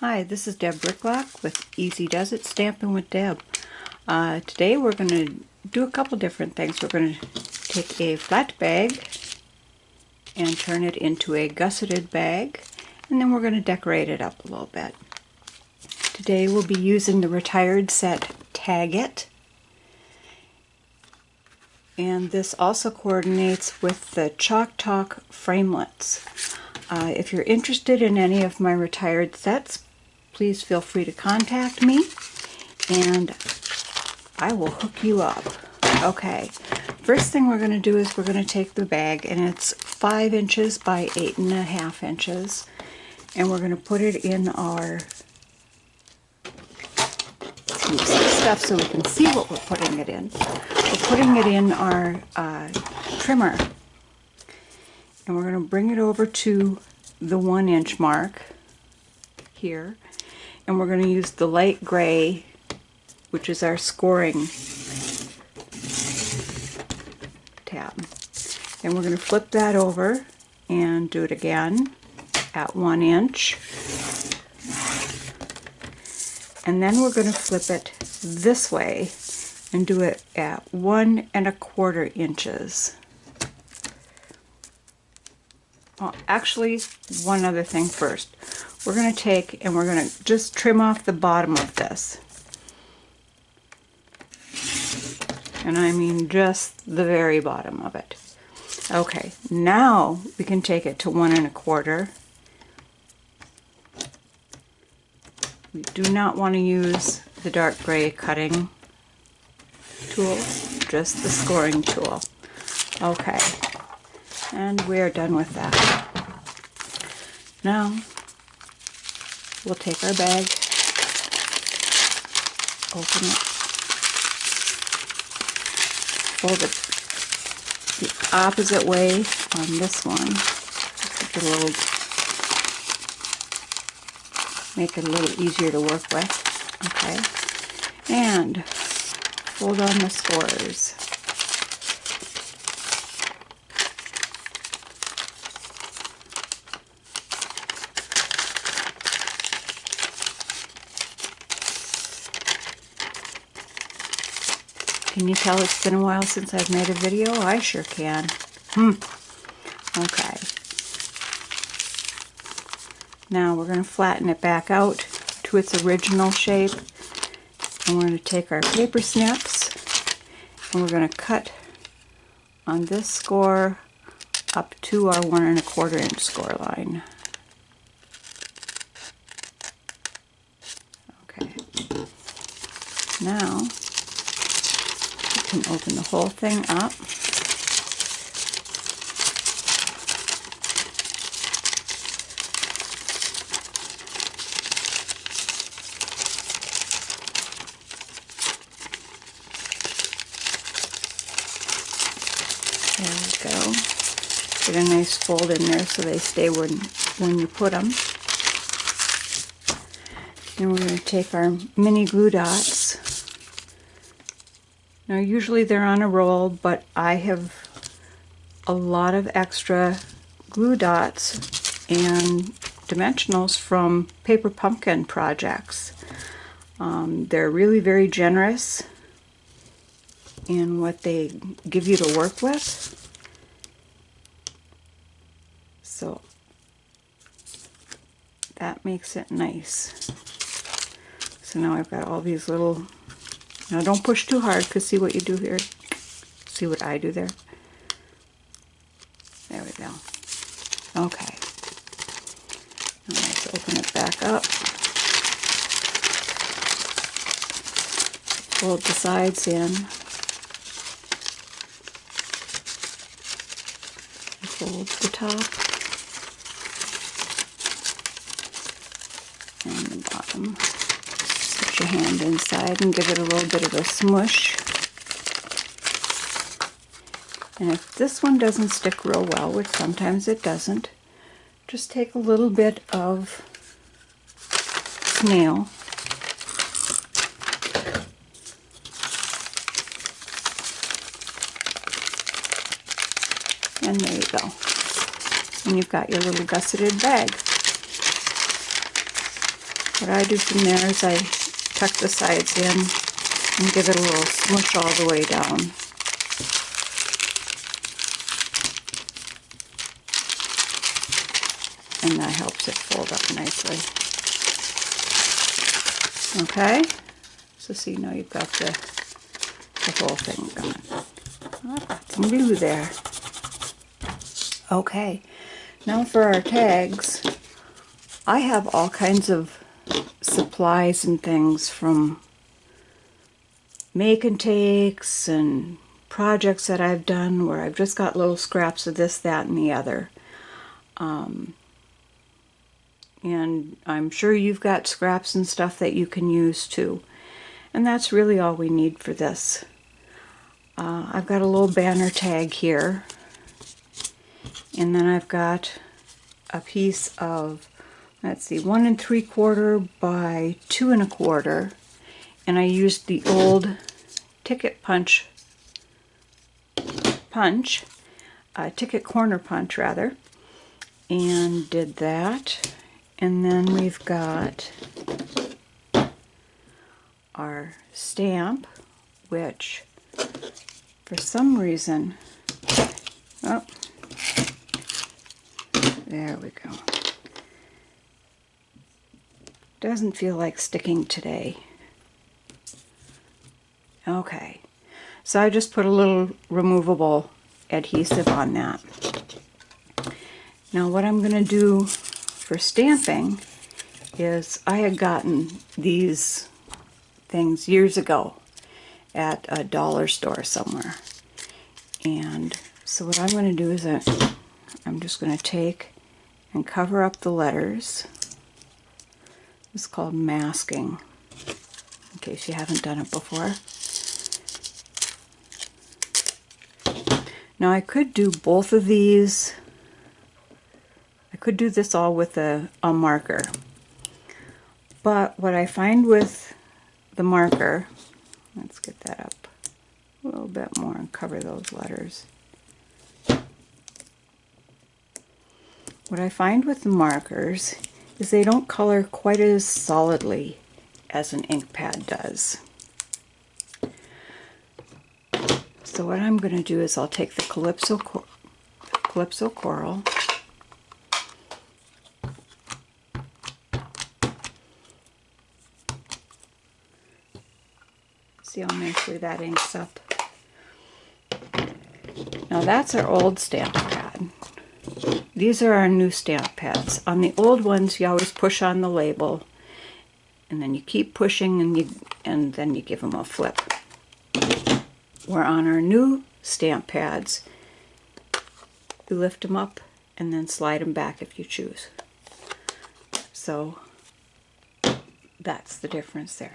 Hi, this is Deb Bricklock with Easy Does It Stampin' with Deb. Today we're going to do a couple different things. We're going to take a flat bag and turn it into a gusseted bag, and then we're going to decorate it up a little bit. Today we'll be using the retired set Tag It, and this also coordinates with the Chalk Talk framelits. If you're interested in any of my retired sets, please feel free to contact me and I will hook you up. Okay, first thing we're going to do is we're going to take the bag, and it's 5 inches by 8.5 inches, and we're going to put it in our stuff so we can see what we're putting it in. We're putting it in our trimmer, and we're going to bring it over to the 1 inch mark here, and we're going to use the light gray, which is our scoring tab, and we're going to flip that over and do it again at 1 inch, and then we're going to flip it this way and do it at 1 1/4 inches. Well, actually, one other thing first. We're going to take and we're going to just trim off the bottom of this. And I mean just the very bottom of it. Okay, now we can take it to 1 1/4. We do not want to use the dark gray cutting tool, just the scoring tool. Okay, and we're done with that. Now we'll take our bag, open it, fold it the opposite way on this one, make it a little easier to work with. Okay, and fold on the scores. Can you tell it's been a while since I've made a video? I sure can. Okay. Now we're going to flatten it back out to its original shape, and we're going to take our paper snips and we're going to cut on this score up to our 1 1/4 inch score line. Okay. Now can open the whole thing up. There we go. Get a nice fold in there so they stay when you put them. Then we're going to take our mini glue dots. Now usually they're on a roll, but I have a lot of extra glue dots and dimensionals from Paper Pumpkin projects. They're really very generous in what they give you to work with. So that makes it nice. So now I've got all these little. Now don't push too hard, because see what you do here? See what I do there? There we go. Okay. Now let's open it back up. Fold the sides in. Fold the top. And the bottom. Put your hand inside and give it a little bit of a smush. And if this one doesn't stick real well, which sometimes it doesn't, just take a little bit of snail and there you go. And you've got your little gusseted bag. What I do from there is I tuck the sides in and give it a little smush all the way down. And that helps it fold up nicely. Okay, so see, now you've got the whole thing going. Oh, got some glue there. Okay, now for our tags, I have all kinds of supplies and things from make and takes and projects that I've done where I've just got little scraps of this, that, and the other. And I'm sure you've got scraps and stuff that you can use too. And that's really all we need for this. I've got a little banner tag here. And then I've got a piece of, let's see, 1 3/4 by 2 1/4. And I used the old ticket ticket corner punch rather, and did that. And then we've got our stamp, which for some reason, oh, there we go. Doesn't feel like sticking today. Okay, so I just put a little removable adhesive on that. Now what I'm going to do for stamping is I had gotten these things years ago at a dollar store somewhere. And so what I'm going to do is I'm just going to take and cover up the letters. It's called masking, in case you haven't done it before. Now I could do both of these. I could do this all with a marker. But what I find with the marker, let's get that up a little bit more and cover those letters. What I find with the markers is they don't color quite as solidly as an ink pad does. So what I'm going to do is I'll take the Calypso Coral, see how nicely that inks up. Now that's our old stamp pad. These are our new stamp pads. On the old ones you always push on the label and then you keep pushing and then you give them a flip. Where on our new stamp pads, you lift them up and then slide them back if you choose. So that's the difference there.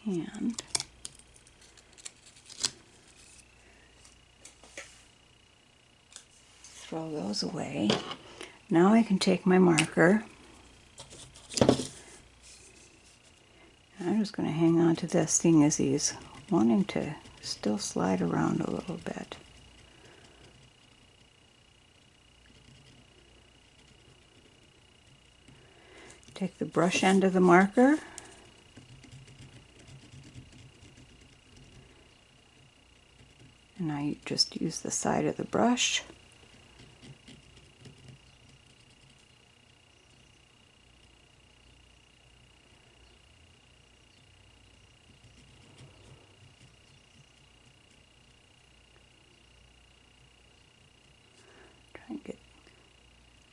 And throw those away. Now I can take my marker. I'm just going to hang on to this thing as he's wanting to still slide around a little bit. Take the brush end of the marker and I just use the side of the brush. Try and get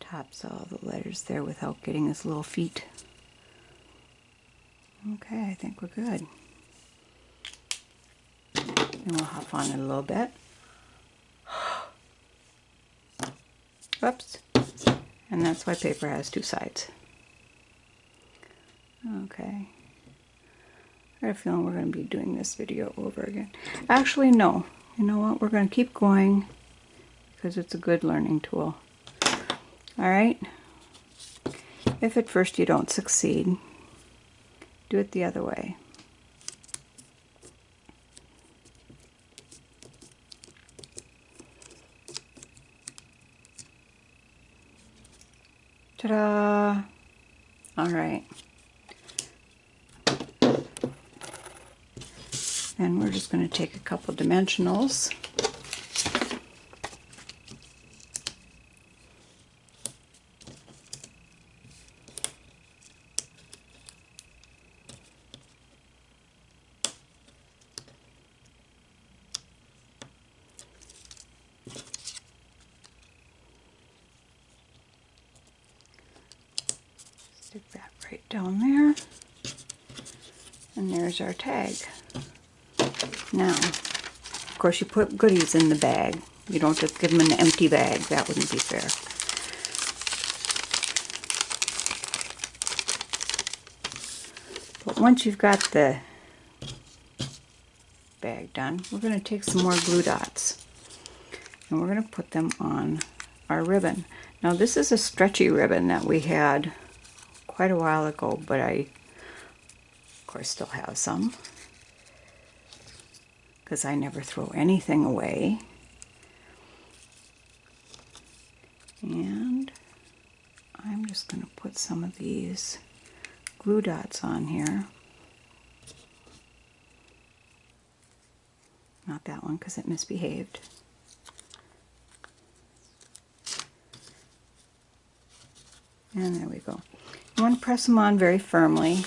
tops all the letters there without getting his little feet. Okay, I think we're good. And we'll hop on it a little bit. Whoops. And that's why paper has two sides. Okay. I have a feeling we're going to be doing this video over again. Actually, no. You know what? We're going to keep going because it's a good learning tool. Alright? If at first you don't succeed, do it the other way. Ta-da! All right. And we're just going to take a couple dimensionals. Stick that right down there. And there's our tag. Now, of course, you put goodies in the bag. You don't just give them an empty bag. That wouldn't be fair. But once you've got the bag done, we're going to take some more glue dots. And we're going to put them on our ribbon. Now, this is a stretchy ribbon that we had quite a while ago, but I, of course, still have some, because I never throw anything away. And I'm just going to put some of these glue dots on here. Not that one, because it misbehaved. And there we go. You want to press them on very firmly,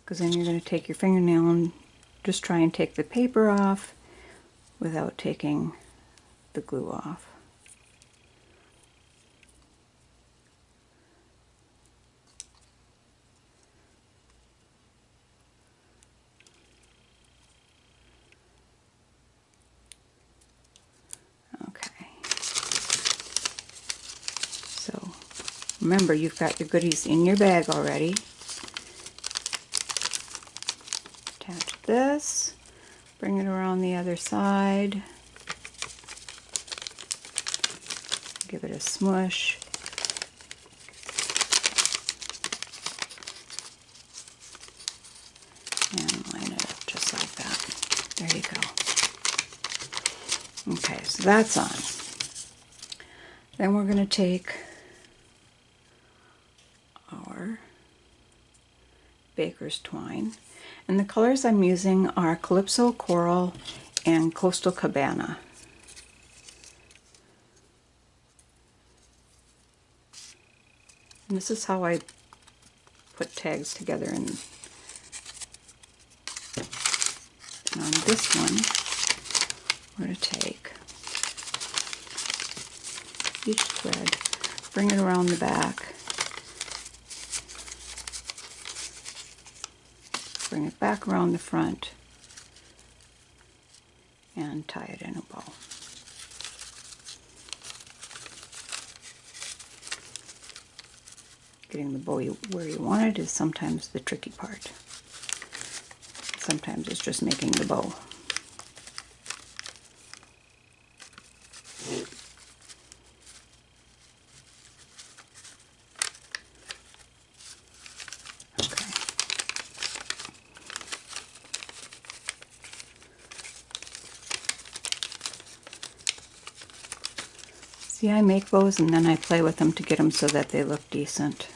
because then you're going to take your fingernail and just try and take the paper off without taking the glue off. Okay. So remember, you've got your goodies in your bag already. Attach this, bring it around the other side, give it a smush, and line it up just like that. There you go. Okay, so that's on. Then we're going to take our baker's twine. And the colors I'm using are Calypso Coral and Coastal Cabana. And this is how I put tags together. And on this one, we're going to take each thread, bring it around the back, bring it back around the front, and tie it in a bow. Getting the bow where you want it is sometimes the tricky part. Sometimes it's just making the bow. See, I make bows and then I play with them to get them so that they look decent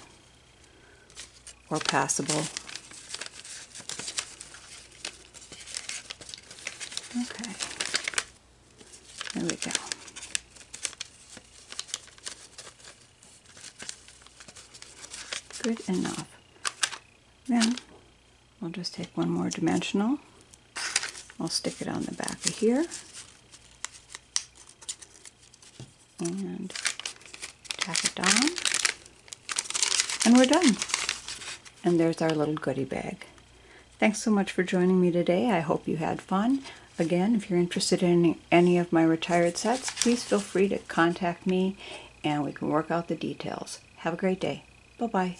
or passable. Okay, there we go. Good enough. Then we'll just take one more dimensional. I'll stick it on the back of here. And tack it down, and we're done. And there's our little goodie bag. Thanks so much for joining me today. I hope you had fun. Again, if you're interested in any of my retired sets, please feel free to contact me and we can work out the details. Have a great day. Bye-bye.